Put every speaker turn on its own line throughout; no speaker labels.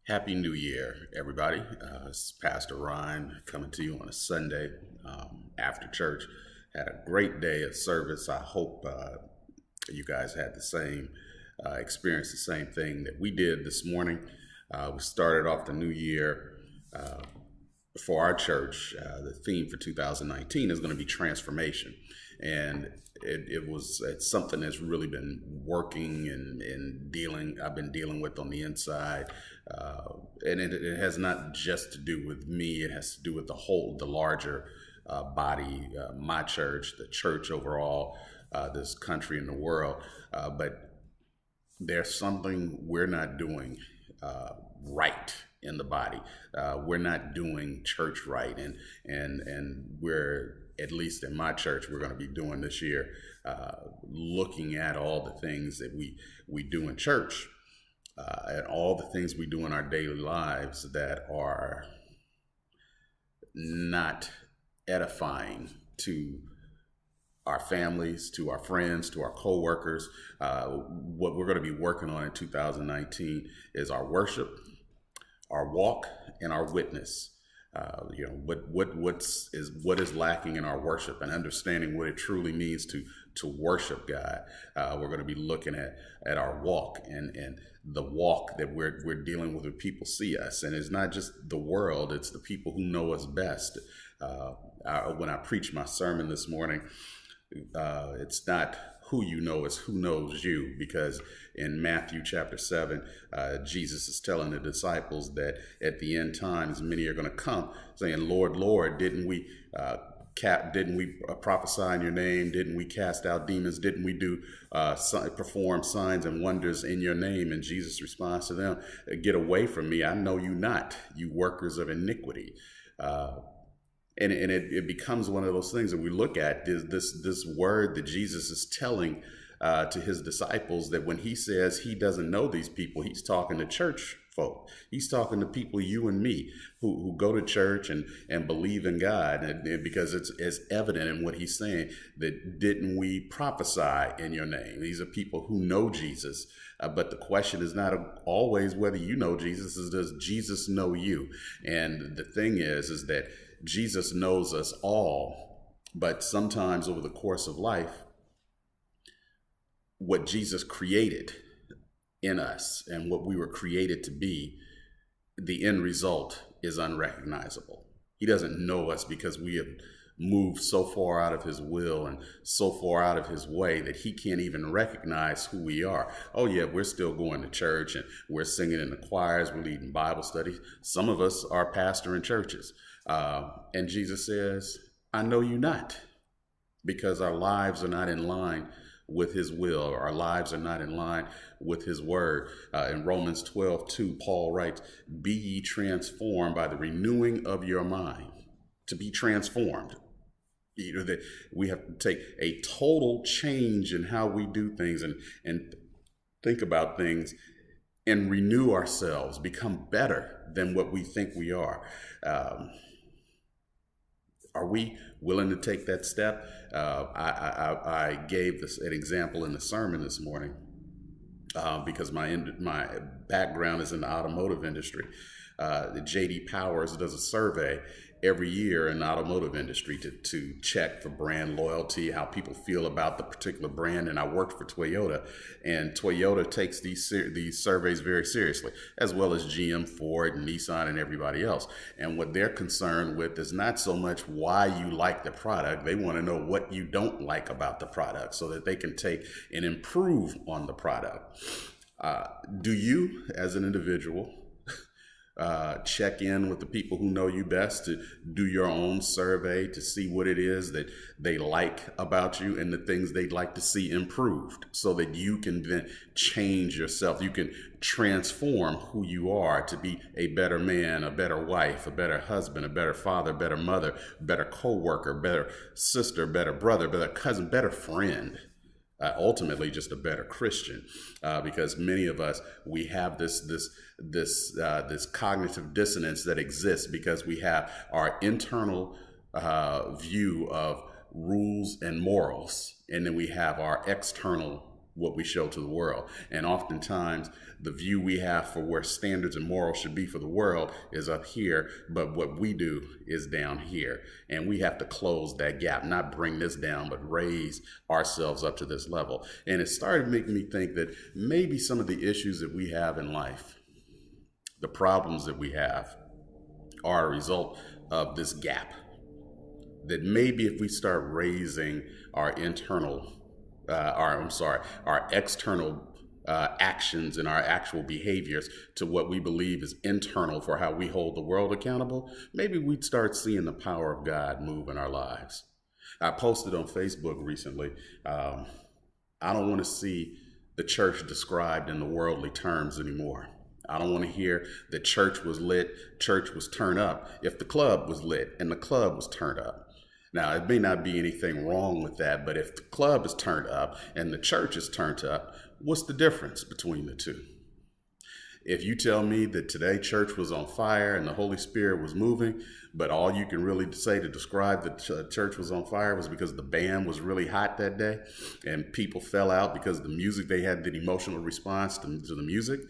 Happy New Year, everybody. It's Pastor Ryan coming to you on a Sunday after church. Had a great day of service. I hope you guys had the same experience, the same thing that we did this morning. We started off the new year for our church. The theme for 2019 is going to be transformation. And it's something that's really been working and dealing. I've been dealing with on the inside, and it has not just to do with me. It has to do with the larger body, my church, the church overall, this country and the world. But there's something we're not doing right in the body. We're not doing church right, and we're, at least in my church, we're going to be doing this year, looking at all the things that we do in church, and all the things we do in our daily lives that are not edifying to our families, to our friends, to our co-workers. What we're going to be working on in 2019 is our worship, our walk, and our witness. What is lacking in our worship, and understanding what it truly means to worship God. We're going to be looking at our walk and the walk that we're dealing with when people see us, and it's not just the world; it's the people who know us best. When I preached my sermon this morning, it's not who you know, it's who knows you, because in Matthew chapter 7, Jesus is telling the disciples that at the end times, many are going to come saying, Lord, Lord, didn't we prophesy in your name? Didn't we cast out demons? Didn't we perform signs and wonders in your name? And Jesus responds to them, get away from me. I know you not, you workers of iniquity. And it becomes one of those things that we look at, this word that Jesus is telling to his disciples, that when he says he doesn't know these people, he's talking to church folk. He's talking to people, you and me, who go to church and believe in God. And because it's evident in what he's saying, that didn't we prophesy in your name? These are people who know Jesus. But the question is not always whether you know Jesus, is does Jesus know you? And the thing is that Jesus knows us all, but sometimes over the course of life, what Jesus created in us and what we were created to be, the end result is unrecognizable. He doesn't know us because we have moved so far out of his will and so far out of his way that he can't even recognize who we are. Oh yeah, we're still going to church and we're singing in the choirs, we're leading Bible studies. Some of us are pastoring churches. And Jesus says, I know you not, because our lives are not in line with his will. Our lives are not in line with his word. In Romans 12:2, Paul writes, be ye transformed by the renewing of your mind. To be transformed. That we have to take a total change in how we do things and think about things and renew ourselves, become better than what we think we are. Are we willing to take that step? I gave an example in the sermon this morning because my background is in the automotive industry. The J.D. Powers does a survey every year in the automotive industry to check for brand loyalty, how people feel about the particular brand. And I worked for Toyota, and Toyota takes these surveys very seriously, as well as GM, Ford, and Nissan, and everybody else. And what they're concerned with is not so much why you like the product. They want to know what you don't like about the product so that they can take and improve on the product. Do you, as an individual, check in with the people who know you best, to do your own survey to see what it is that they like about you and the things they'd like to see improved, so that you can then change yourself. You can transform who you are to be a better man, a better wife, a better husband, a better father, better mother, better co-worker, better sister, better brother, better cousin, better friend. Ultimately just a better Christian, because many of us, we have this cognitive dissonance that exists because we have our internal view of rules and morals, and then we have our external what we show to the world. And oftentimes the view we have for where standards and morals should be for the world is up here, but what we do is down here. And we have to close that gap, not bring this down, but raise ourselves up to this level. And it started making me think that maybe some of the issues that we have in life, the problems that we have, are a result of this gap. That maybe if we start raising our our external actions and our actual behaviors to what we believe is internal for how we hold the world accountable, maybe we'd start seeing the power of God move in our lives. I posted on Facebook recently, I don't want to see the church described in the worldly terms anymore. I don't want to hear that church was lit, church was turned up, if the club was lit and the club was turned up. Now, it may not be anything wrong with that, but if the club is turned up and the church is turned up, what's the difference between the two? If you tell me that today church was on fire and the Holy Spirit was moving, but all you can really say to describe that church was on fire was because the band was really hot that day and people fell out because the music, they had an emotional response to the music,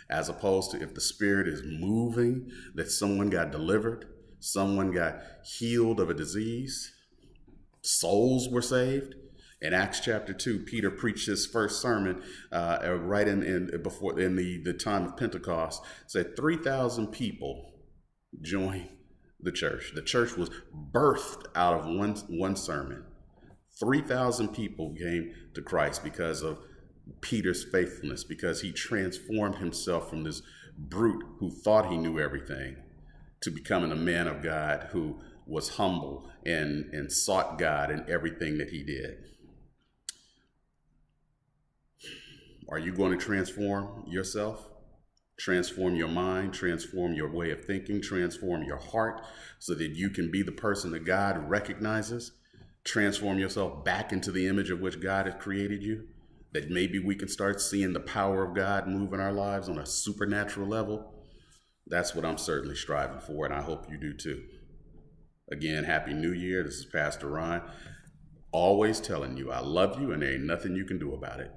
as opposed to if the Spirit is moving, that someone got delivered, someone got healed of a disease, souls were saved. In Acts chapter 2, Peter preached his first sermon right in the time of Pentecost. Said 3,000 people joined the church. The church was birthed out of one sermon. 3,000 people came to Christ because of Peter's faithfulness, because he transformed himself from this brute who thought he knew everything to becoming a man of God who was humble and sought God in everything that he did. Are you going to transform yourself? Transform your mind, transform your way of thinking, transform your heart so that you can be the person that God recognizes? Transform yourself back into the image of which God has created you? That maybe we can start seeing the power of God move in our lives on a supernatural level? That's what I'm certainly striving for, and I hope you do too. Again, Happy New Year. This is Pastor Ron, always telling you I love you and there ain't nothing you can do about it.